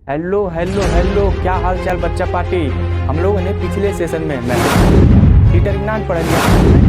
Hello hello hello, क्या हाल चाल बच्चा पार्टी। हम लोगों ने पिछले सेशन में मैट्रिक्स डिटर्मिनेंट पढ़ लिया,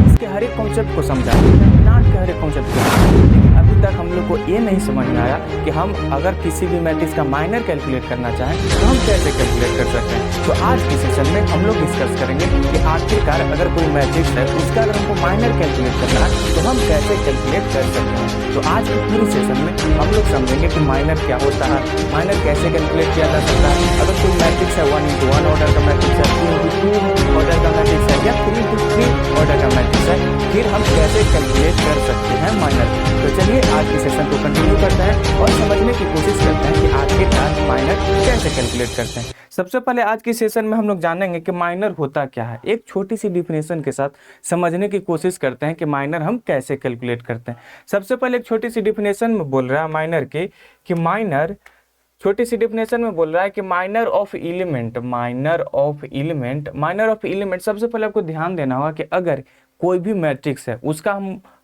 इसके हर एक कॉन्सेप्ट को समझा, डिटर्मिनेंट के हर एक कॉन्सेप्ट को, लेकिन अभी तक हम लोग को ये नहीं समझ में आया कि हम अगर किसी भी मैट्रिक्स का माइनर कैलकुलेट करना चाहें तो हम कैसे कैलकुलेट कर सकते हैं। तो आज के सेशन में हम लोग डिस्कस करेंगे कि आखिरकार अगर कोई मैट्रिक्स है उसका अगर हमको माइनर कैलकुलेट करना है तो हम कैसे कैलकुलेट कर सकते हैं। तो आज के पूरी सेशन में हम लोग समझेंगे कि माइनर क्या होता है, माइनर कैसे कैलकुलेट किया जा सकता है। अगर कोई मैट्रिक्स है 1 into 1 ऑर्डर का मैट्रिक्स है, 2 into 2 ऑर्डर का मैट्रिक्स है या 3 into 3 ऑर्डर का मैट्रिक्स है, फिर हम कैसे कैलकुलेट कर सकते हैं माइनर। तो चलिए आज के सेशन को कंटिन्यू करते हैं और समझने की कोशिश करते हैं कि आखिरकार माइनर कैसे कैलकुलेट करते हैं। सबसे पहले आज के सेशन में हम लोग जानेंगे कि माइनर होता क्या है। एक छोटी सी डिफिनेशन के साथ समझने की कोशिश करते हैं कि माइनर हम कैसे कैलकुलेट करते हैं। सबसे पहले एक छोटी सी डिफिनेशन में बोल रहा है माइनर की कि माइनर, छोटी सी डिफिनेशन में बोल रहा है कि minor of element, minor of element, minor of element. सबसे पहले आपको ध्यान देना होगा कि अगर कोई भी मैट्रिक्स है उसका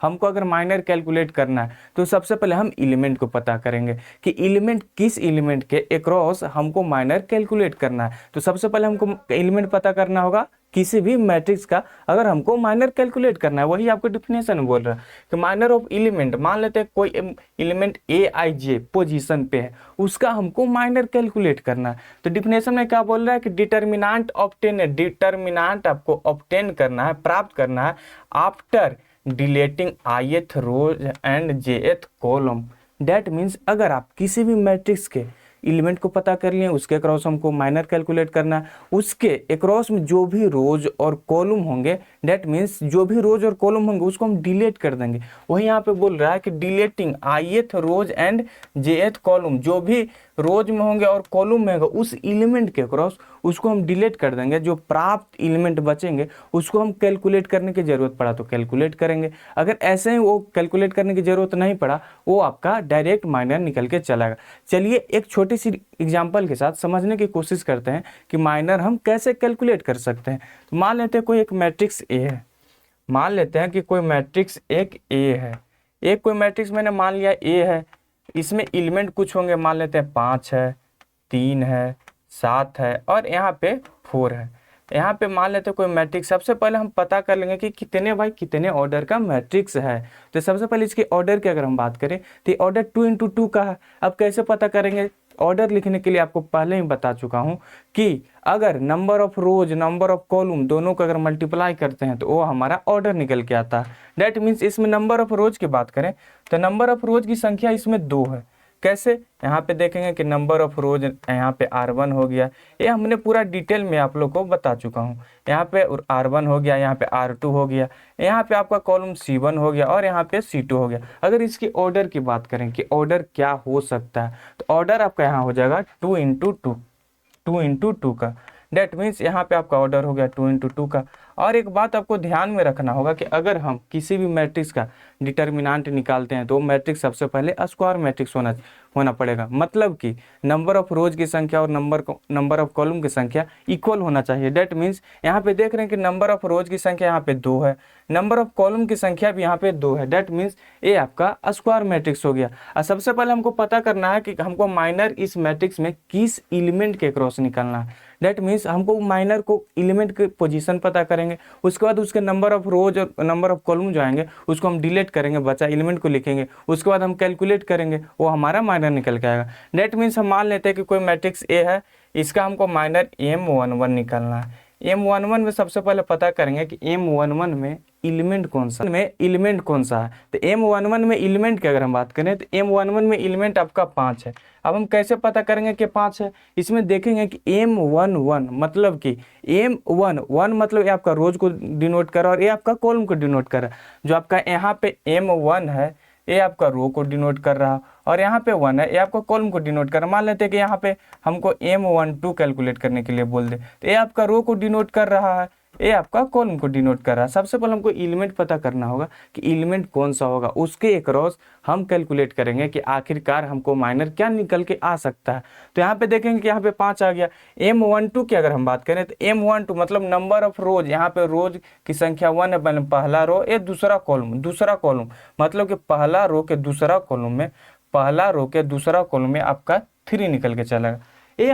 हमको अगर माइनर कैलकुलेट करना है तो सबसे पहले हम एलिमेंट को पता करेंगे कि एलिमेंट किस एलिमेंट के अक्रॉस हमको माइनर कैलकुलेट करना है। तो सबसे पहले हमको एलिमेंट पता करना होगा किसी भी मैट्रिक्स का अगर हमको माइनर कैलकुलेट करना है। वही आपको डिफिनेशन में बोल रहा है कि माइनर ऑफ एलिमेंट, मान लेते हैं कोई एलिमेंट ए आई जे पोजीशन पे है, उसका हमको माइनर कैलकुलेट करना है। तो डिफिनेशन में क्या बोल रहा है कि डिटर्मिनेंट ऑब्टेन है, डिटर्मिनेंट आपको ऑब्टेन करना है, प्राप्त करना है after deleting ith rows and jth column. That means अगर आप किसी भी मैट्रिक्स के एलिमेंट को पता कर लिए, उसके अक्रॉस हमको माइनर कैलकुलेट करना है, उसके अक्रॉस में जो भी रोज और कॉलम होंगे, दैट मीन्स जो भी रोज और कॉलम होंगे उसको हम डिलीट कर देंगे। वही यहाँ पे बोल रहा है कि deleting ith rows and jth column, जो भी रोज में होंगे और कॉलम में होगा उस एलिमेंट के अक्रॉस उसको हम डिलीट कर देंगे। जो प्राप्त एलिमेंट बचेंगे उसको हम कैलकुलेट करने की जरूरत पड़ा तो कैलकुलेट करेंगे, अगर ऐसे ही वो कैलकुलेट करने की जरूरत नहीं पड़ा वो आपका डायरेक्ट माइनर निकल के चलेगा। चलिए एक छोटी सी एग्जांपल के साथ समझने की कोशिश करते हैं कि माइनर हम कैसे कैलकुलेट कर सकते हैं। तो मान लेते हैं कोई एक मैट्रिक्स ए है, मान लेते हैं कि कोई मैट्रिक्स एक ए है, एक कोई मैट्रिक्स मैंने मान लिया ए है, इसमें एलिमेंट कुछ होंगे, मान लेते हैं 5 है, 3 है, 7 है और यहाँ पे 4 है। यहाँ पे मान लेते हैं कोई मैट्रिक्स, सबसे पहले हम पता कर लेंगे कि कितने ऑर्डर का मैट्रिक्स है। तो सबसे पहले इसके ऑर्डर की अगर हम बात करें तो ऑर्डर 2 into 2 का है। अब कैसे पता करेंगे? ऑर्डर लिखने के लिए आपको पहले ही बता चुका हूँ कि अगर number of rose number of column दोनों को अगर मल्टीप्लाई करते हैं तो वो हमारा ऑर्डर निकल के आता है। दैट मीन्स इसमें नंबर ऑफ रोज की बात करें तो नंबर ऑफ रोज की संख्या इसमें 2 है। कैसे? यहाँ पे देखेंगे कि नंबर ऑफ रोज यहाँ पे R1 हो गया, ये हमने पूरा डिटेल में आप लोग को बता चुका हूँ। यहाँ पे R1 हो गया, यहाँ पे R2 हो गया, यहाँ पे आपका कॉलम C1 हो गया और यहाँ पे C2 हो गया। अगर इसकी ऑर्डर की बात करें कि ऑर्डर क्या हो सकता है तो ऑर्डर आपका यहाँ हो जाएगा 2 into 2, 2 into 2 का। डेट मीन्स यहाँ पे आपका ऑर्डर हो गया 2 into 2 का। और एक बात आपको ध्यान में रखना होगा कि अगर हम किसी भी मैट्रिक्स का डिटर्मिनेंट निकालते हैं तो मैट्रिक्स सबसे पहले स्क्वायर मैट्रिक्स होना पड़ेगा। मतलब कि नंबर ऑफ रोज की संख्या और नंबर ऑफ कॉलम की संख्या इक्वल होना चाहिए। डेट मीन्स यहाँ पे देख रहे हैं कि नंबर ऑफ रोज की संख्या यहाँ पे 2 है, नंबर ऑफ कॉलम की संख्या भी यहाँ पे 2 है। डेट मीन्स ये आपका स्क्वायर मैट्रिक्स हो गया। और सबसे पहले हमको पता करना है कि हमको माइनर इस मैट्रिक्स में किस एलिमेंट के क्रॉस निकालना है। डेट मीन्स हमको माइनर को एलिमेंट की पोजीशन पता करेंगे, उसके बाद उसके नंबर ऑफ रोज और नंबर ऑफ कॉलम जो आएंगे उसको हम डिलीट करेंगे, बचा एलिमेंट को लिखेंगे, उसके बाद हम कैलकुलेट करेंगे, वो हमारा माइनर निकल के आएगा। डेट मीन्स हम मान लेते हैं कि कोई मैट्रिक्स ए है, इसका हमको माइनर M11 निकालना है। M11 में सबसे पहले पता करेंगे कि M11 में एलिमेंट कौन सा है। तो M11 में एलिमेंट की अगर हम बात करें तो M11 में एलिमेंट आपका 5 है। अब हम कैसे पता करेंगे कि 5 है? इसमें देखेंगे कि M11 मतलब कि M11 मतलब ये आपका रोज को डिनोट कर रहा है और ये आपका कॉलम को डिनोट कर रहा है। जो आपका यहाँ पे M1 है ये आपका रो को डिनोट कर रहा है और यहाँ पे 1 है ये आपका कॉलम को डिनोट कर रहा है। मान लेते हैं कि यहाँ पे हमको M12 कैलकुलेट करने के लिए बोल दे तो ये आपका रो को डिनोट कर रहा है, ये आपका कॉलम को डिनोट कर रहा है। सबसे पहले हमको एलिमेंट पता करना होगा कि एलिमेंट कौन सा होगा, उसके अक्रॉस हम कैलकुलेट करेंगे कि आखिरकार हमको माइनर क्या निकल के आ सकता है। तो यहाँ पे देखेंगे कि यहाँ पे 5 आ गया। M12 की अगर हम बात करें तो M12 मतलब नंबर ऑफ रोज, यहाँ पे रोज की संख्या 1 है, पहला रो, ये दूसरा कॉलम मतलब कि पहला रो के दूसरा कॉलम में आपका 3 निकल के चलेगा। ये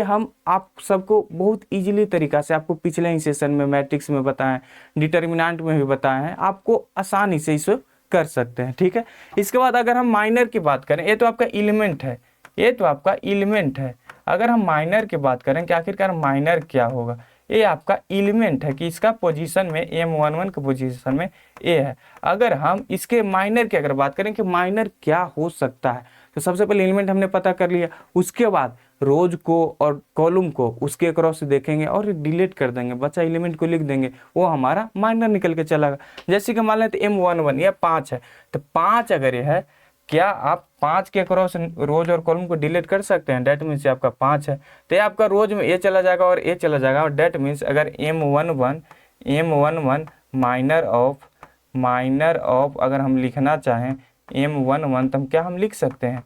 हम आप सबको बहुत इजीली तरीका से आपको पिछले ही सेशन में मैट्रिक्स में बताएं, डिटर्मिनेंट में भी बताए हैं, आपको आसानी से इसे कर सकते हैं। ठीक है, इसके बाद अगर हम माइनर की बात करें, ये तो आपका एलिमेंट है, ये तो आपका एलिमेंट है। अगर हम माइनर की बात करें कि आखिरकार माइनर क्या होगा, ये आपका एलिमेंट है कि इसका पोजीशन में M11 के पोजीशन में ए है। अगर हम इसके माइनर की अगर बात करें कि माइनर क्या हो सकता है, तो सबसे पहले एलिमेंट हमने पता कर लिया, उसके बाद रोज को और कॉलम को उसके अक्रॉस देखेंगे और डिलीट कर देंगे, बचा एलिमेंट को लिख देंगे, वो हमारा माइनर निकल के चला गया। जैसे कि मान लेते M11 या 5 है, तो 5 अगर ये है, क्या आप 5 के अक्रॉस रोज और कॉलम को डिलीट कर सकते हैं? डेट मीन्स आपका 5 है, तो ये आपका रोज में ए चला जाएगा और ए चला जाएगा, और डेट मीन्स अगर M11 माइनर ऑफ अगर हम लिखना चाहें M11, तो हम क्या हम लिख सकते हैं,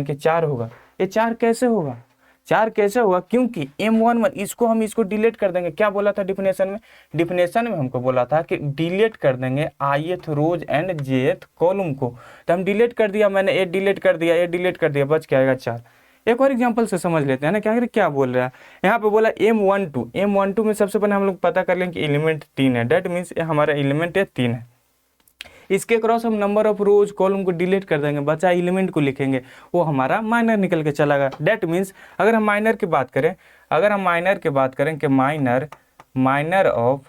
कि 4 होगा। ये 4 कैसे होगा, 4 कैसे होगा? क्योंकि M11 इसको डिलीट कर देंगे। क्या बोला था डिफिनेशन में हमको बोला था कि डिलीट कर देंगे ith rows and jth column को, तो हम डिलीट कर दिया, मैंने ये डिलीट कर दिया, बच क्या आएगा 4। एक और एग्जांपल से समझ लेते हैं ना क्या बोल रहा है। यहाँ पे बोला M12 में सबसे पहले हम लोग पता कर लेंगे कि एलिमेंट 3 है, डेट मीन्स हमारा एलिमेंट 3 है। इसके क्रॉस हम नंबर ऑफ रोज कॉलम को डिलीट कर देंगे, बचा एलिमेंट को लिखेंगे, वो हमारा माइनर निकल के चला गया। डेट मीन्स अगर हम माइनर की बात करें कि माइनर ऑफ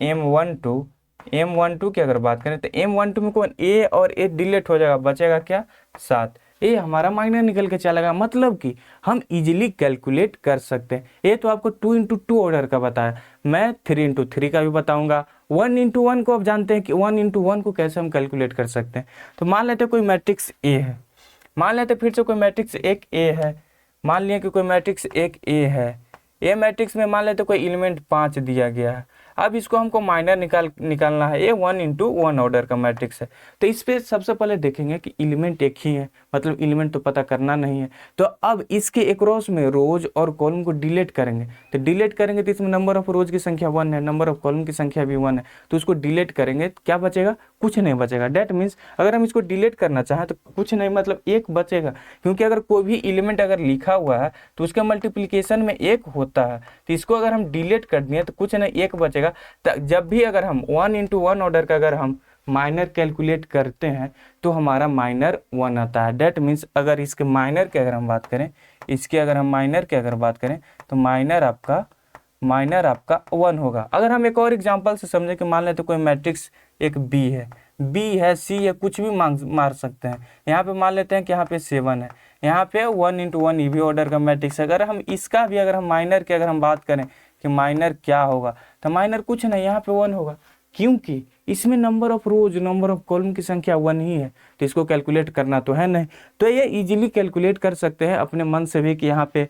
M12 की अगर बात करें, तो M12 में कौन ए और ए डिलीट हो जाएगा, बचेगा क्या 7। ये हमारा माइनर निकल के चला गया, मतलब कि हम इजीली कैलकुलेट कर सकते हैं। ये तो आपको 2 × 2 ऑर्डर का बताया, मैं 3 × 3 का भी बताऊंगा। 1 × 1 को आप जानते हैं कि 1 × 1 को कैसे हम कैलकुलेट कर सकते हैं। तो मान लेते कोई मैट्रिक्स ए है, फिर से कोई मैट्रिक्स एक ए है, मान लिया कि कोई मैट्रिक्स एक ए है, ए मैट्रिक्स में मान लेते कोई एलिमेंट 5 दिया गया है। अब इसको हमको माइनर निकालना है, ये 1 × 1 ऑर्डर का मैट्रिक्स है। तो इस पे सबसे पहले देखेंगे कि एलिमेंट एक ही है, मतलब एलिमेंट तो पता करना नहीं है। तो अब इसके अक्रॉस में रोज और कॉलम को डिलीट करेंगे, तो इसमें नंबर ऑफ रोज की संख्या 1 है, नंबर ऑफ कॉलम की संख्या भी 1 है, तो उसको डिलीट करेंगे, क्या बचेगा, कुछ नहीं बचेगा। डेट मीन्स अगर हम इसको डिलीट करना चाहें तो कुछ नहीं, मतलब 1 बचेगा, क्योंकि अगर कोई भी एलिमेंट अगर लिखा हुआ है तो उसका मल्टीप्लिकेशन में 1 होता है, तो इसको अगर हम डिलीट कर दिए तो कुछ नहीं 1 बचेगा। तो जब भी अगर हम 1 × 1 ऑर्डर का अगर हम माइनर कैलकुलेट करते हैं तो हमारा माइनर 1 आता है। डेट मीन्स अगर इसके माइनर की अगर हम बात करें, तो माइनर आपका 1 होगा। अगर हम एक और एग्जांपल से समझें कि मान लेते तो कोई मैट्रिक्स एक बी है, सी है, कुछ भी मार सकते हैं। यहाँ पे मान लेते हैं कि यहाँ पे 7 है, यहाँ पे 1 × 1 ई भी ऑर्डर का मैट्रिक्स है। अगर हम इसका भी अगर हम माइनर की अगर हम बात करें कि माइनर क्या होगा, तो माइनर कुछ नहीं, यहाँ पे 1 होगा, क्योंकि इसमें number of rose number of column की संख्या 1 ही है, तो इसको कैलकुलेट करना तो है नहीं। तो ये इजीली कैलकुलेट कर सकते हैं अपने मन से भी कि यहाँ पे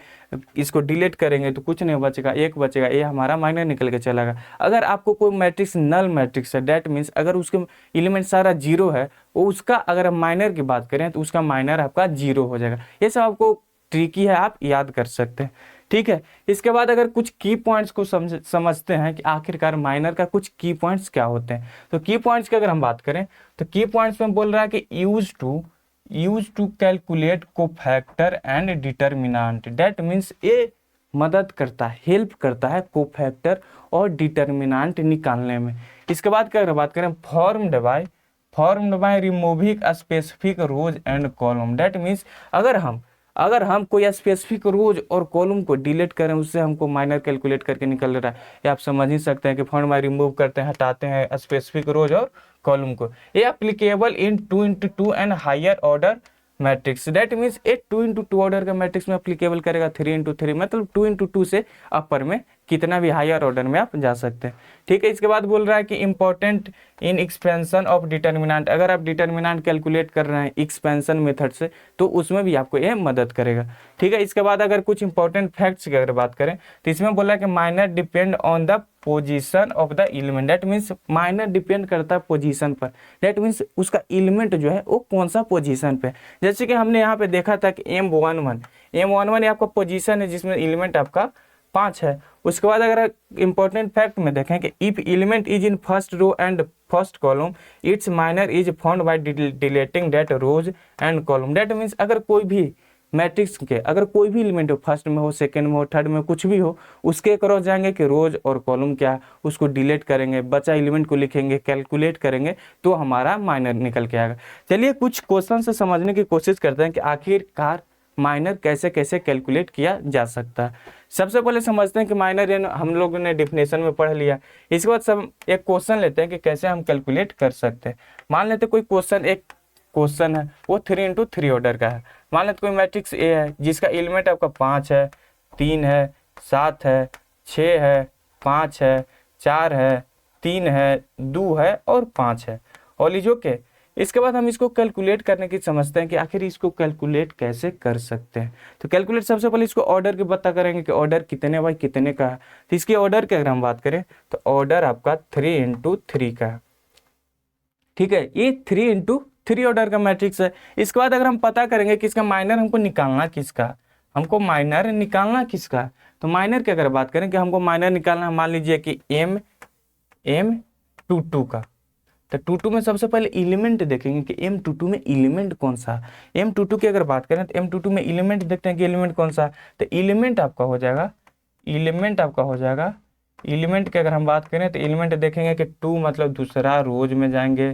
इसको डिलीट करेंगे तो कुछ नहीं बचेगा, 1 बचेगा, ये हमारा माइनर निकल के चलेगा। अगर आपको कोई मैट्रिक्स नल मैट्रिक्स है, डेट मीन्स अगर उसके एलिमेंट सारा 0 है, वो उसका अगर हम माइनर की बात करें तो उसका माइनर आपका 0 हो जाएगा। ये सब आपको ट्रिकी है, आप याद कर सकते हैं। ठीक है, इसके बाद अगर कुछ की पॉइंट्स को समझते हैं कि आखिरकार माइनर का कुछ की पॉइंट्स क्या होते हैं। तो की पॉइंट्स की अगर हम बात करें तो की पॉइंट्स में बोल रहा है कि use to calculate cofactor and determinant. That means ये मदद करता है, हेल्प करता है कोफैक्टर और डिटर्मिनेंट निकालने में। इसके बाद की अगर बात करें formed by removing specific rows and column. That means अगर हम कोई स्पेसिफिक रोज और कॉलम को डिलीट करें, उससे हमको माइनर कैलकुलेट करके निकल रहा है। ये आप समझ ही सकते हैं कि फॉर्म बाय रिमूव करते हैं, हटाते हैं स्पेसिफिक रोज और कॉलम को। ये applicable in 2 × 2 and higher order matrix. That means ये 2 × 2 ऑर्डर का मैट्रिक्स में एप्लीकेबल करेगा, 3 × 3 मतलब 2 × 2 से अपर में कितना भी हायर ऑर्डर में आप जा सकते हैं। ठीक है, इसके बाद बोल रहा है कि important in expansion of determinant. अगर आप डिटर्मिनेंट कैलकुलेट कर रहे हैं एक्सपेंशन मेथड से तो उसमें भी आपको ये मदद करेगा। ठीक है, इसके बाद अगर कुछ इंपॉर्टेंट फैक्ट्स की अगर बात करें तो इसमें बोला है कि minor depend on the position of the element. That means minor depend करता है पोजीशन पर। डेट मीन्स उसका एलिमेंट जो है वो कौन सा पोजीशन पे। जैसे कि हमने यहाँ पे देखा था कि M11 आपका पोजीशन है जिसमें एलिमेंट आपका 5 है। उसके बाद अगर इंपॉर्टेंट फैक्ट में देखें कि if element is in first row and first column its minor is found by deleting that rows and column. That means अगर कोई भी मैट्रिक्स के अगर कोई भी एलिमेंट हो, फर्स्ट में हो, सेकंड में हो, थर्ड में कुछ भी हो, उसके क्रॉस जाएंगे कि रोज और कॉलम क्या है उसको डिलीट करेंगे, बचा एलिमेंट को लिखेंगे, कैलकुलेट करेंगे तो हमारा माइनर निकल के आएगा। चलिए कुछ क्वेश्चन से समझने की कोशिश करते हैं कि आखिरकार माइनर कैसे कैसे कैलकुलेट किया जा सकता है। सबसे पहले समझते हैं कि माइनर हम लोगों ने डिफिनेशन में पढ़ लिया। इसके बाद सब एक क्वेश्चन लेते हैं कि कैसे हम कैलकुलेट कर सकते हैं। मान लेते कोई क्वेश्चन, एक क्वेश्चन है वो 3x3 ऑर्डर का है। मान लेते कोई मैट्रिक्स ए है जिसका एलिमेंट आपका 5 है, 3 है, 7 है, 6 है, 5 है, 4 है, 3 है, 2 है और 5 है और लीजिए ओके। इसके बाद हम इसको कैलकुलेट करने की समझते हैं कि आखिर इसको कैलकुलेट कैसे कर सकते हैं। तो कैलकुलेट सबसे पहले इसको ऑर्डर के पता करेंगे कि ऑर्डर कितने बाई कितने का है। तो इसके ऑर्डर की अगर हम बात करें तो ऑर्डर आपका 3x3 का है, ठीक है। ये 3x3 ऑर्डर का मैट्रिक्स है। इसके बाद अगर हम पता करेंगे कि इसका माइनर हमको निकालना किसका, हमको माइनर निकालना किसका, तो माइनर की अगर बात करें कि हमको माइनर निकालना है, मान लीजिए कि M22 का। तो 22 में सबसे पहले एलिमेंट देखेंगे कि M22 में एलिमेंट कौन सा। M22 की अगर बात करें तो M22 में एलिमेंट देखते हैं कि एलिमेंट कौन सा। तो एलिमेंट आपका हो जाएगा, एलिमेंट की अगर हम बात करें तो एलिमेंट देखेंगे कि 2 मतलब दूसरा रोज में जाएंगे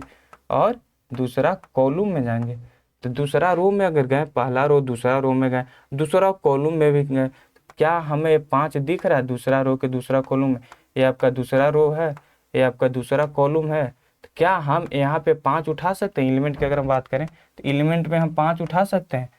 और दूसरा कॉलम में जाएंगे। तो दूसरा रो में अगर गए, पहला रो दूसरा रो में गए, दूसरा कॉलम में भी गए, तो क्या हमें 5 दिख रहा है दूसरा रो के दूसरा कॉलम में? ये आपका दूसरा रो है, ये आपका दूसरा कॉलम है। तो क्या हम यहाँ पे 5 उठा सकते हैं? एलिमेंट की अगर हम बात करें तो एलिमेंट में हम 5 उठा सकते हैं,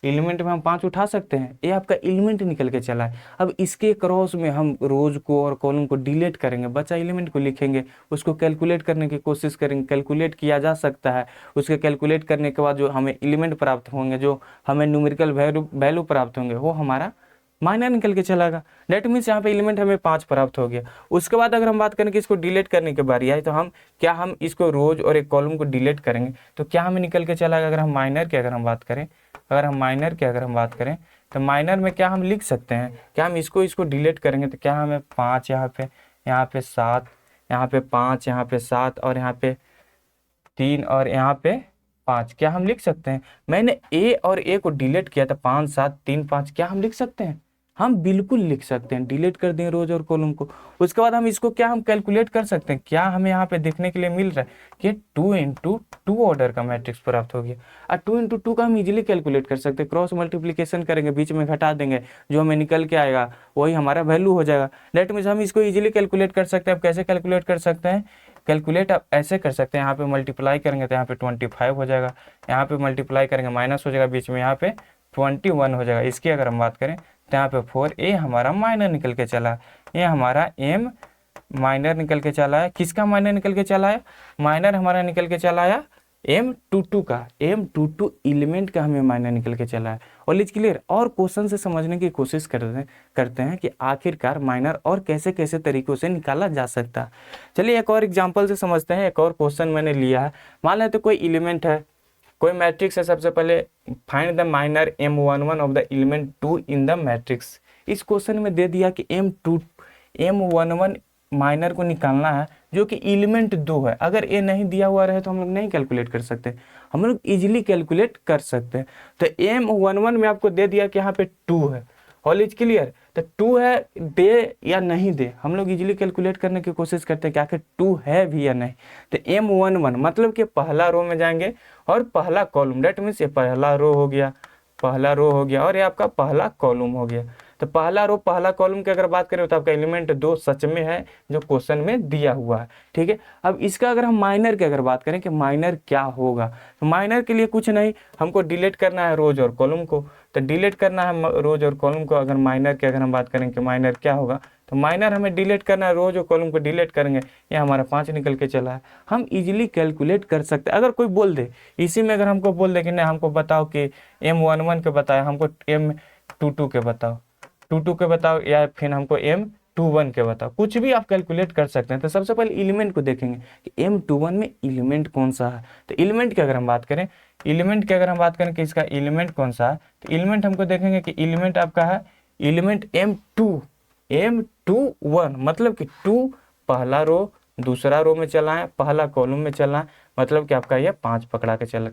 एलिमेंट में हम 5 उठा सकते हैं। ये आपका एलिमेंट निकल के चला है। अब इसके क्रॉस में हम रोज को और कॉलम को डिलीट करेंगे, बचा एलिमेंट को लिखेंगे, उसको कैलकुलेट करने की कोशिश करेंगे। कैलकुलेट किया जा सकता है। उसके कैलकुलेट करने के बाद जो हमें एलिमेंट प्राप्त होंगे, जो हमें न्यूमेरिकल वैल्यू प्राप्त होंगे, वो हमारा माइनर निकल के चलाएगा। डेट मीन्स यहाँ पे एलिमेंट हमें 5 प्राप्त हो गया। उसके बाद अगर हम बात करें कि इसको डिलीट करने की बारी आई तो हम इसको रोज और एक कॉलम को डिलीट करेंगे तो क्या हमें निकल के चलाएगा? अगर हम माइनर की अगर हम बात करें तो माइनर में क्या हम लिख सकते हैं? क्या हम इसको डिलीट करेंगे तो क्या हमें 5 यहाँ पे 7, यहाँ पे 5, यहाँ पे 7 और यहाँ पे 3 और यहाँ पे 5, क्या हम लिख सकते हैं? मैंने ए और ए को डिलीट किया था, 5 7 3 5, क्या हम लिख सकते हैं? हम बिल्कुल लिख सकते हैं। डिलीट कर दें रोज और कॉलम को। उसके बाद हम इसको क्या हम कैलकुलेट कर सकते हैं। क्या हमें यहाँ पे देखने के लिए मिल रहा है कि 2x2 ऑर्डर का मैट्रिक्स प्राप्त हो गया। और 2x2 का हम इजीली कैलकुलेट कर सकते हैं। क्रॉस मल्टीप्लिकेशन करेंगे, बीच में घटा देंगे, जो हमें निकल के आएगा वही हमारा वैल्यू हो जाएगा। दैट मीन्स हम इसको इजीली कैलकुलेट कर सकते हैं। अब कैसे कैलकुलेट कर सकते हैं? कैलकुलेट आप ऐसे कर सकते हैं, यहाँ पे मल्टीप्लाई करेंगे तो यहाँ पे 25 हो जाएगा, यहाँ पे मल्टीप्लाई करेंगे माइनस हो जाएगा, बीच में यहाँ पे 21 हो जाएगा। इसकी अगर हम बात करें तो यहाँ पे 4, ए हमारा माइनर निकल के चला, ये हमारा एम माइनर निकल के चला है। किसका माइनर निकल के चला है? माइनर हमारा निकल के चला आया M22 का, M22 एलिमेंट का हमें माइनर निकल के चला है। और इज क्लियर। और क्वेश्चन से समझने की कोशिश करते हैं कि आखिरकार माइनर और कैसे कैसे तरीकों से निकाला जा सकता है। चलिए एक और एग्जांपल से समझते हैं। एक और क्वेश्चन मैंने लिया है। मान लेते कोई एलिमेंट है, कोई मैट्रिक्स है। सबसे पहले find the minor M11 of the element 2 in the matrix. इस क्वेश्चन में दे दिया कि M11 माइनर को निकालना है जो कि एलिमेंट 2 है। अगर ये नहीं दिया हुआ रहे तो हम लोग नहीं कैलकुलेट कर सकते, हम लोग इजीली कैलकुलेट कर सकते हैं। तो M11 में आपको दे दिया कि यहाँ पे 2 है। All is clear. तो 2 है, दे या नहीं दे, हम लोग इजीली कैलकुलेट करने की कोशिश करते हैं कि आखिर 2 है भी या नहीं। तो M11 मतलब कि पहला रो में जाएंगे और पहला कॉलम, डेट मीन्स ये पहला रो हो गया और ये आपका पहला कॉलम हो गया। तो पहला रो पहला कॉलम की अगर बात करें तो आपका एलिमेंट 2 सच में है जो क्वेश्चन में दिया हुआ है, ठीक है। अब इसका अगर हम माइनर की अगर बात करें कि माइनर क्या होगा, तो माइनर के लिए कुछ नहीं, हमको डिलीट करना है रोज और कॉलम को। तो डिलीट करना है रोज और कॉलम को। अगर माइनर की अगर हम बात करें कि माइनर क्या होगा, तो माइनर हमें डिलीट करना है, रोज और कॉलम को डिलीट करेंगे, ये हमारा 5 निकल के चला है। हम इजीली कैलकुलेट कर सकते हैं। अगर कोई बोल दे इसी में, अगर हमको बोल दे कि नहीं हमको बताओ कि M11 के बताओ, हमको M22 के बताओ, 22 के बताओ, या फिर हमको M21 के बताओ, कुछ भी आप कैलकुलेट कर सकते हैं। तो सबसे पहले एलिमेंट को देखेंगे कि M21 में एलिमेंट कौन सा है। तो एलिमेंट की अगर हम बात करें कि इसका एलिमेंट कौन सा है, तो एलिमेंट हमको देखेंगे कि एलिमेंट आपका है एलिमेंट M21 मतलब कि 2 पहला रो दूसरा रो में चला है, पहला कॉलम में चला है, मतलब कि आपका ये 5 पकड़ा के चला,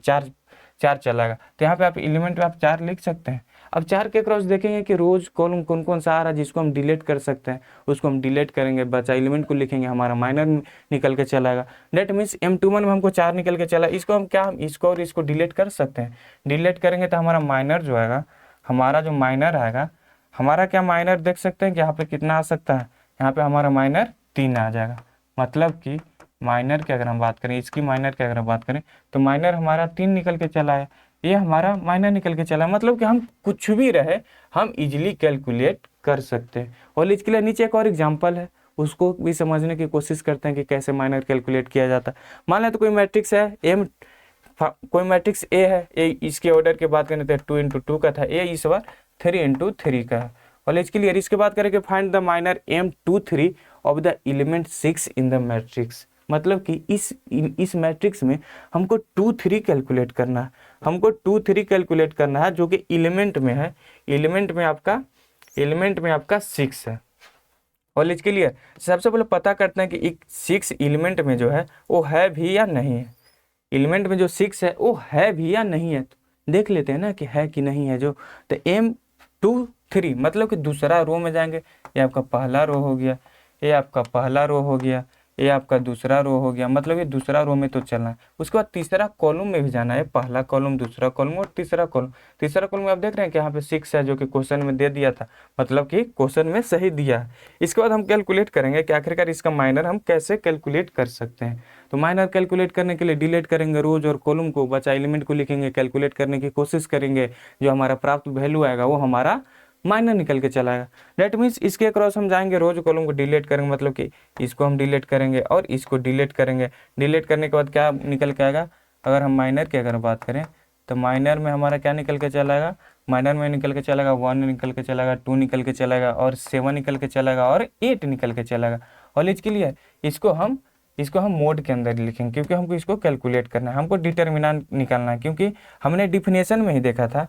4 चलाएगा। तो यहाँ पे आप एलिमेंट में आप 4 लिख सकते हैं। अब 4 के क्रॉस देखेंगे कि रोज कॉलम कौन कौन सा आ रहा है जिसको हम डिलीट कर सकते हैं, उसको हम डिलीट करेंगे, बचा एलिमेंट को लिखेंगे, हमारा माइनर निकल के चला आएगा। डेट मीन्स M21 में हमको 4 निकल के चला, इसको हम क्या, हम इसको और इसको डिलीट कर सकते हैं। डिलीट करेंगे तो हमारा माइनर जो आएगा, हमारा जो माइनर आएगा, हमारा क्या माइनर देख सकते हैं कि यहाँ पे कितना आ सकता है, यहाँ पे हमारा माइनर 3 आ जाएगा। मतलब कि माइनर की अगर हम बात करें, इसकी माइनर की अगर हम बात करें तो माइनर हमारा 3 निकल के चला है, ये हमारा माइनर निकल के चला है। मतलब कि हम कुछ भी रहे हम इजीली कैलकुलेट कर सकते हैं। और इसके लिए नीचे एक और एग्जांपल है, उसको भी समझने की कोशिश करते हैं कि कैसे माइनर कैलकुलेट किया जाता है। मान लें तो कोई मैट्रिक्स है एम, कोई मैट्रिक्स ए है, ए इसके ऑर्डर की बात करें तो 2 × 2 का था, ए इस बार 3 × 3 का है। और इसके लिए इसके बात करें कि find the minor M23 of the element 6 in the matrix. मतलब कि इस मैट्रिक्स में हमको 2 3 कैलकुलेट करना है, हमको 2 3 कैलकुलेट करना है जो कि एलिमेंट में है, एलिमेंट में आपका 6 है। और इसके लिए सबसे पहले पता करते हैं कि 6 एलिमेंट में जो है वो है भी या नहीं है, एलिमेंट में जो 6 है वो है भी या नहीं है, तो देख लेते हैं ना कि है कि नहीं है। जो तो M23 मतलब कि दूसरा रो में जाएंगे, ये आपका पहला रो हो गया, ये आपका पहला रो हो गया, ये आपका दूसरा रो हो गया, मतलब ये दूसरा रो में तो चलना है। उसके बाद तीसरा कॉलम में भी जाना है, पहला कॉलम, दूसरा कॉलम और तीसरा कॉलम। तीसरा कॉलम में आप देख रहे हैं कि यहाँ पे 6 है जो कि क्वेश्चन में दे दिया था, मतलब कि क्वेश्चन में सही दिया है। इसके बाद हम कैलकुलेट करेंगे कि आखिरकार इसका माइनर हम कैसे कैलकुलेट कर सकते हैं। तो माइनर कैलकुलेट करने के लिए डिलीट करेंगे रोज और कॉलम को, बचा एलिमेंट को लिखेंगे, कैलकुलेट करने की कोशिश करेंगे, जो हमारा प्राप्त वैल्यू आएगा वो हमारा माइनर निकल के चला आएगा। डेट मीन्स इसके अक्रॉस हम जाएंगे, रोज कॉलम को डिलीट करेंगे, मतलब कि इसको हम डिलीट करेंगे और इसको डिलीट करेंगे। डिलीट करने के बाद क्या निकल के आएगा, अगर हम माइनर की अगर बात करें तो माइनर में हमारा क्या निकल के चलाएगा, माइनर में निकल के चलेगा 1 निकल के चलेगा, 2 निकल के चलेगा और 7 निकल के चलेगा और 8 निकल के चलेगा। और इसके लिए इसको हम मोड के अंदर लिखेंगे, क्योंकि हमको इसको कैलकुलेट करना है, हमको डिटर्मिनेंट निकालना है। क्योंकि हमने डिफिनेशन में ही देखा था,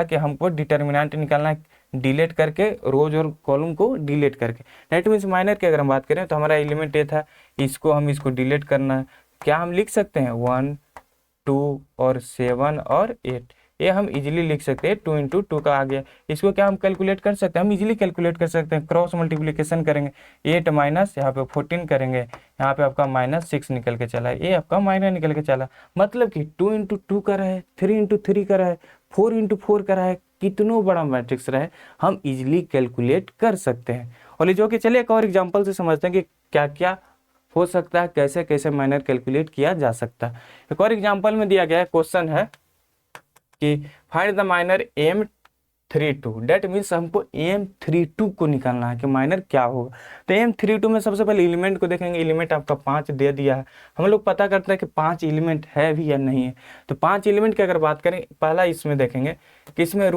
कि हमको डिटर्मिनेंट निकालना है डिलीट करके, रोज और कॉलम को डिलीट करके। दैट मीन्स माइनर की अगर हम बात करें तो हमारा एलिमेंट ये था, इसको डिलीट करना है। क्या हम लिख सकते हैं 1 2 और 7 और 8, ये हम इजीली लिख सकते हैं। 2 × 2 का आ गया, इसको क्या हम कैलकुलेट कर सकते हैं, हम इजीली कैलकुलेट कर सकते हैं। क्रॉस मल्टीप्लिकेशन करेंगे, 8 माइनस यहाँ पे 14 करेंगे, यहाँ पे आपका -6 निकल के चला है, ये आपका माइनर निकल के चला। मतलब कि 2 × 2 का रहा है, 3 × 3 का रहा है, 4 × 4 का रहा है, कितनों बड़ा मैट्रिक्स रहे हम इजीली कैलकुलेट कर सकते हैं। और ये जो कि चलिए एक और एग्जाम्पल से समझते हैं कि क्या क्या हो सकता है, कैसे कैसे माइनर कैलकुलेट किया जा सकता है। एक और एग्जाम्पल में दिया गया है, क्वेश्चन है कि find the minor M32। That means हमको M32 को निकालना है कि माइनर क्या होगा। तो M32 में सबसे पहले एलिमेंट को देखेंगे, एलिमेंट आपका 5 दे दिया है, हम लोग पता करते हैं कि 5 एलिमेंट है भी या नहीं है। तो 5 एलिमेंट की अगर बात करें, पहला इसमें देखेंगे कि इसमें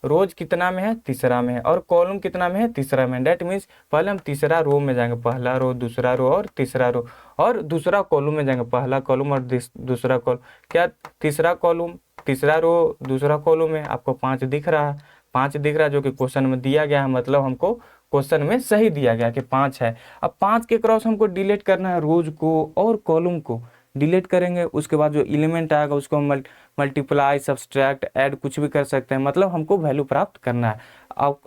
रोज कितना में है, तीसरा में है, और कॉलम कितना में है, तीसरा में। डेट मीन्स पहले हम तीसरा रो में जाएंगे, पहला रो, दूसरा रो और तीसरा रो, और दूसरा कॉलम में जाएंगे, पहला कॉलम और दूसरा कॉलम। क्या तीसरा कॉलम, तीसरा रो, दूसरा कॉलम में आपको 5 दिख रहा है, 5 दिख रहा है जो कि क्वेश्चन में दिया गया है, मतलब हमको क्वेश्चन में सही दिया गया कि 5 है। अब 5 के क्रॉस हमको डिलीट करना है, रोज को और कॉलम को डिलीट करेंगे। उसके बाद जो एलिमेंट आएगा उसको हम मल्टीप्लाई, सब्सट्रैक्ट, ऐड कुछ भी कर सकते हैं, मतलब हमको वैल्यू प्राप्त करना है।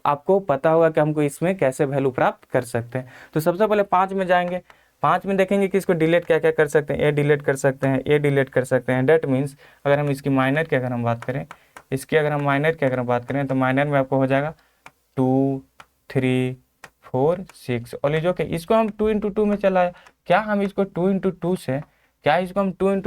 आपको पता होगा कि हमको इसमें कैसे वैल्यू प्राप्त कर सकते हैं। तो सबसे पहले 5 में जाएंगे, 5 में देखेंगे कि इसको डिलीट क्या क्या कर सकते हैं, ए डिलीट कर सकते हैं, ए डिलीट कर सकते हैं। डेट मीन्स अगर हम इसकी माइनर की अगर हम बात करें, तो माइनर में आपको हो जाएगा 2 3 4 6। और ये जो कि इसको हम 2 × 2 में चलाए, क्या हम इसको 2 ×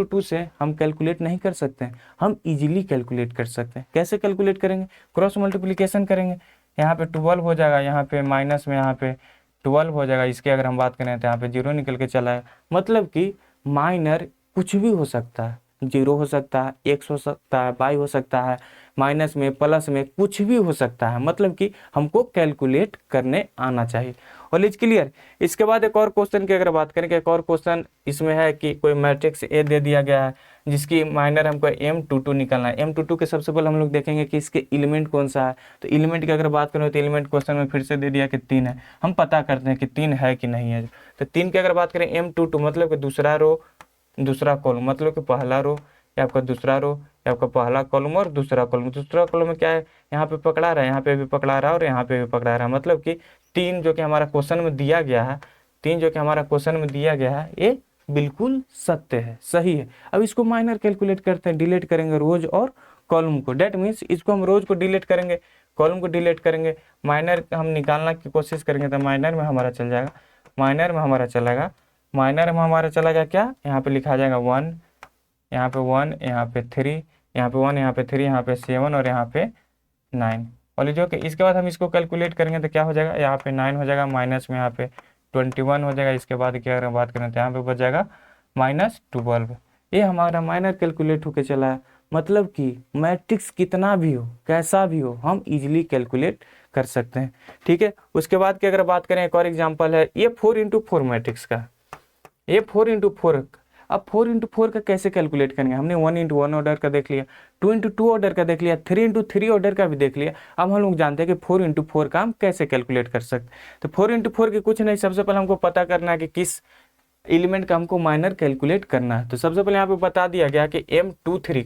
2 से हम कैलकुलेट नहीं कर सकते हैं, हम इजीली कैलकुलेट कर सकते हैं। कैसे कैलकुलेट करेंगे, क्रॉस मल्टीप्लिकेशन करेंगे, यहाँ पे 12 हो जाएगा, यहाँ पे माइनस में यहाँ पे 12 हो जाएगा। इसके अगर हम बात करें तो यहाँ पे 0 निकल के चला है। मतलब कि माइनर कुछ भी हो सकता है, 0 हो सकता है, x हो सकता है, y हो सकता है, माइनस में, प्लस में, कुछ भी हो सकता है। मतलब कि हमको कैलकुलेट करने आना चाहिए। और इज क्लियर। इसके बाद एक और क्वेश्चन की अगर बात करें कि एक और क्वेश्चन इसमें है कि कोई मैट्रिक्स ए दे दिया गया है जिसकी माइनर हमको M22 निकालना है। M22 के सबसे पहले हम लोग देखेंगे कि इसके एलिमेंट कौन सा है। तो एलिमेंट की अगर बात करें तो एलिमेंट क्वेश्चन में फिर से दे दिया कि 3 है, हम पता करते हैं कि 3 है कि नहीं है। तो 3 की अगर बात करें M22 मतलब कि दूसरा रो, दूसरा कॉलम, मतलब कि पहला रो, ये आपका दूसरा रो, ये आपका पहला कॉलम और दूसरा कॉलम। दूसरा कॉलम में क्या है, यहाँ पे पकड़ा रहा है, यहाँ पे भी पकड़ा रहा है और यहाँ पे भी पकड़ा रहा है। मतलब कि 3 जो कि हमारा क्वेश्चन में दिया गया है, 3 जो कि हमारा क्वेश्चन में दिया गया है, ये बिल्कुल सत्य है, सही है। अब इसको माइनर कैलकुलेट करते हैं, डिलीट करेंगे रोज और कॉलम को। डेट मीन्स इसको हम रोज को डिलीट करेंगे, कॉलम को डिलीट करेंगे, माइनर हम निकालना की कोशिश करेंगे तो माइनर में हमारा चल जाएगा, माइनर में हमारा चलेगा, माइनर में हमारा चलेगा क्या, यहाँ पे लिखा जाएगा 1, यहाँ पे 1, यहाँ पे 3, यहाँ पे 1, यहाँ पे 3, यहाँ पे 7 और यहाँ पे 9। और जो कि इसके बाद हम इसको कैलकुलेट करेंगे तो क्या हो जाएगा, यहाँ पे 9 हो जाएगा, माइनस में यहाँ पे 21 हो जाएगा। इसके बाद क्या अगर बात करें तो यहाँ पे बच जाएगा -12। ये हमारा माइनर कैलकुलेट होके चला है। मतलब कि मैट्रिक्स कितना भी हो, कैसा भी हो, हम इजीली कैलकुलेट कर सकते हैं। ठीक है, उसके बाद की अगर बात करें, एक और एग्जांपल है ये 4x4 मैट्रिक्स का, ये 4x4। अब 4x4 का कैसे कैलकुलेट करेंगे, हमने 1x1 ऑर्डर का देख लिया, 2x2 ऑर्डर का देख लिया, 3x3 ऑर्डर का भी देख लिया। अब हम लोग जानते हैं कि 4x4 का हम कैसे कैलकुलेट कर सकते हैं। तो 4x4 की कुछ नहीं, सबसे पहले हमको पता करना है कि किस एलिमेंट का हमको माइनर कैलकुलेट करना है। तो सबसे पहले यहाँ पे बता दिया गया कि M23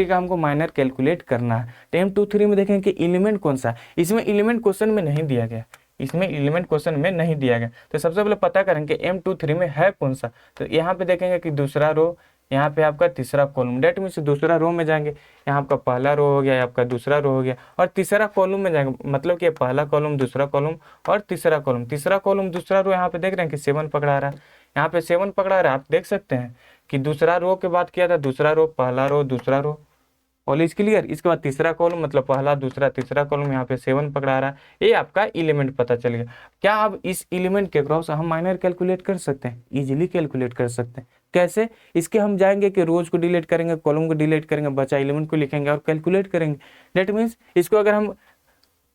का हमको माइनर कैलकुलेट करना है। तो M23 में देखेंगे कि एलिमेंट कौन सा है, इसमें एलिमेंट क्वेश्चन में नहीं दिया गया, इसमें एलिमेंट क्वेश्चन में नहीं दिया गया। तो सबसे पहले पता करेंगे M23 में है कौन सा। तो यहाँ पे देखेंगे कि दूसरा रो, यहाँ पे आपका तीसरा कॉलम, डेट मीन्स दूसरा रो में जाएंगे, यहाँ आपका पहला रो हो गया, आपका दूसरा रो हो गया, और तीसरा कॉलम में जाएंगे। मतलब कि पहला कॉलम, दूसरा कॉलम और तीसरा कॉलम, तीसरा कॉलम दूसरा रो। यहाँ पे देख रहे हैं कि 7 पकड़ा रहा है, यहाँ पे 7 पकड़ा रहा है। आप देख सकते हैं कि दूसरा रो के बाद किया था, दूसरा रो, पहला रो, दूसरा रो, ऑल इज क्लियर। इसके बाद तीसरा कॉलम, मतलब पहला, दूसरा, तीसरा कॉलम, यहाँ पे 7 पकड़ा रहा है। ये आपका एलिमेंट पता चल गया। क्या अब इस एलिमेंट के क्रॉस हम माइनर कैलकुलेट कर सकते हैं, इजीली कैलकुलेट कर सकते हैं। कैसे, इसके हम जाएंगे कि रोज को डिलीट करेंगे, कॉलम को डिलीट करेंगे, बचा एलिमेंट को लिखेंगे और कैलकुलेट करेंगे। डेट मीन्स इसको अगर हम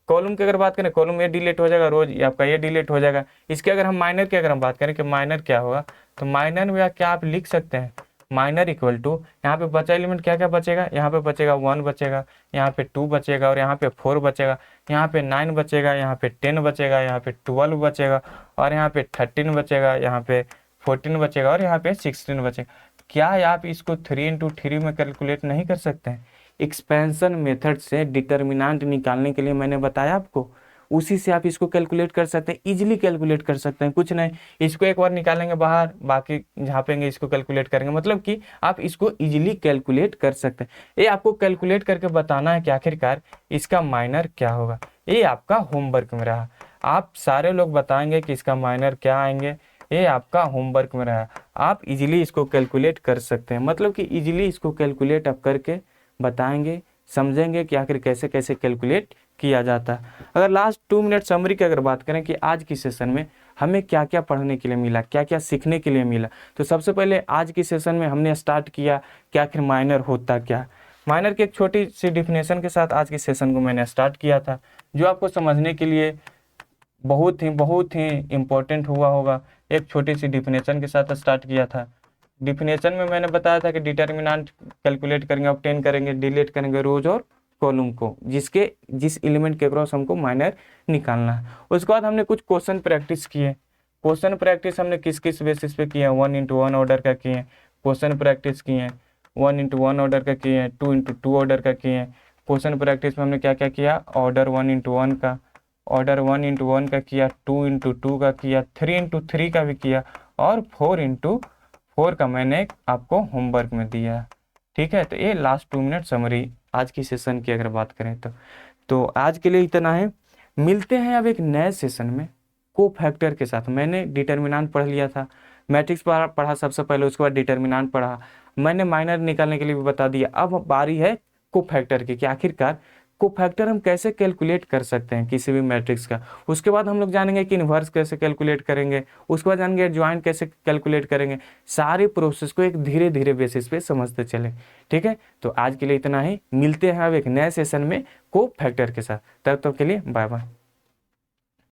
कॉलम की अगर बात करें, कॉलम ये डिलीट हो जाएगा, रोज आपका ये डिलीट हो जाएगा। इसके अगर हम माइनर की अगर हम बात करें कि माइनर क्या होगा, तो माइनर में क्या आप लिख सकते हैं, माइनर इक्वल टू, यहाँ पे बचा एलिमेंट क्या क्या बचेगा, यहाँ पे बचेगा 1 बचेगा, यहाँ पे 2 बचेगा और यहाँ पे 4 बचेगा, यहाँ पे 9 बचेगा, यहाँ पे 10 बचेगा, यहाँ पे 12 बचेगा और यहाँ पे 13 बचेगा, यहाँ पे 14 बचेगा और यहाँ पे 16 बचेगा। क्या आप इसको 3x3 में कैलकुलेट नहीं कर सकते हैं? एक्सपेंशन मेथड से डिटर्मिनेंट निकालने के लिए मैंने बताया आपको, उसी से आप इसको कैलकुलेट कर सकते हैं, इजीली कैलकुलेट कर सकते हैं। कुछ नहीं, इसको एक बार निकालेंगे बाहर, बाकी झापेंगे, इसको कैलकुलेट करेंगे। मतलब कि आप इसको इजीली कैलकुलेट कर सकते हैं। ये आपको कैलकुलेट करके बताना है कि आखिरकार इसका माइनर क्या होगा। ये आपका होमवर्क में रहा। आप सारे लोग बताएंगे कि इसका माइनर क्या आएंगे, ये आपका होमवर्क में रहा। आप इजीली इसको कैलकुलेट कर सकते हैं। मतलब कि इजीली इसको कैलकुलेट आप करके बताएंगे, समझेंगे कि आखिर कैसे कैसे कैलकुलेट किया जाता है। अगर लास्ट 2 मिनट समरी की अगर बात करें कि आज की सेशन में हमें क्या क्या पढ़ने के लिए मिला, क्या क्या सीखने के लिए मिला, तो सबसे पहले आज की सेशन में हमने स्टार्ट किया कि आखिर माइनर होता क्या। माइनर की एक छोटी सी डिफिनेशन के साथ आज की सेशन को मैंने स्टार्ट किया था, जो आपको समझने के लिए बहुत ही इम्पोर्टेंट हुआ होगा। एक छोटी सी डिफिनेशन के साथ स्टार्ट किया था। डिफिनेशन में मैंने बताया था कि डिटर्मिनेंट कैलकुलेट करेंगे, ऑब्टेन करेंगे, डिलीट करेंगे रोज और कॉलम को, जिस एलिमेंट के क्रॉस हमको माइनर निकालना है। उसके बाद हमने कुछ क्वेश्चन प्रैक्टिस किए। क्वेश्चन प्रैक्टिस हमने किस किस बेसिस पे किए, 1x1 ऑर्डर का किए क्वेश्चन प्रैक्टिस किए, 1x1 ऑर्डर का किए, 2x2 ऑर्डर का किए। क्वेश्चन प्रैक्टिस में हमने क्या क्या किया, ऑर्डर 1x1 का, ऑर्डर 1x1 का किया, 2x2 का किया, 3x3 का भी किया और 4x4 का मैंने आपको होमवर्क में दिया। ठीक है, तो ये लास्ट 2 मिनट समरी आज की सेशन की अगर बात करें तो आज के लिए इतना है। मिलते हैं अब एक नए सेशन में कोफैक्टर के साथ। मैंने डिटर्मिनेंट पढ़ लिया था, मैट्रिक्स पढ़ा सबसे पहले, उसके बाद डिटर्मिनेंट पढ़ा, मैंने माइनर निकालने के लिए भी बता दिया। अब बारी है कोफैक्टर की कि आखिरकार कोफैक्टर हम कैसे कैलकुलेट कर सकते हैं किसी भी मैट्रिक्स का। उसके बाद हम लोग जानेंगे कि इन्वर्स कैसे कैलकुलेट करेंगे, उसके बाद जानेंगे ज्वाइंट कैसे कैलकुलेट करेंगे। सारे प्रोसेस को एक धीरे धीरे बेसिस पे समझते चलें। ठीक है, तो आज के लिए इतना ही। मिलते हैं अब एक नए सेशन में कोफैक्टर के साथ। तब तक के लिए बाय बाय।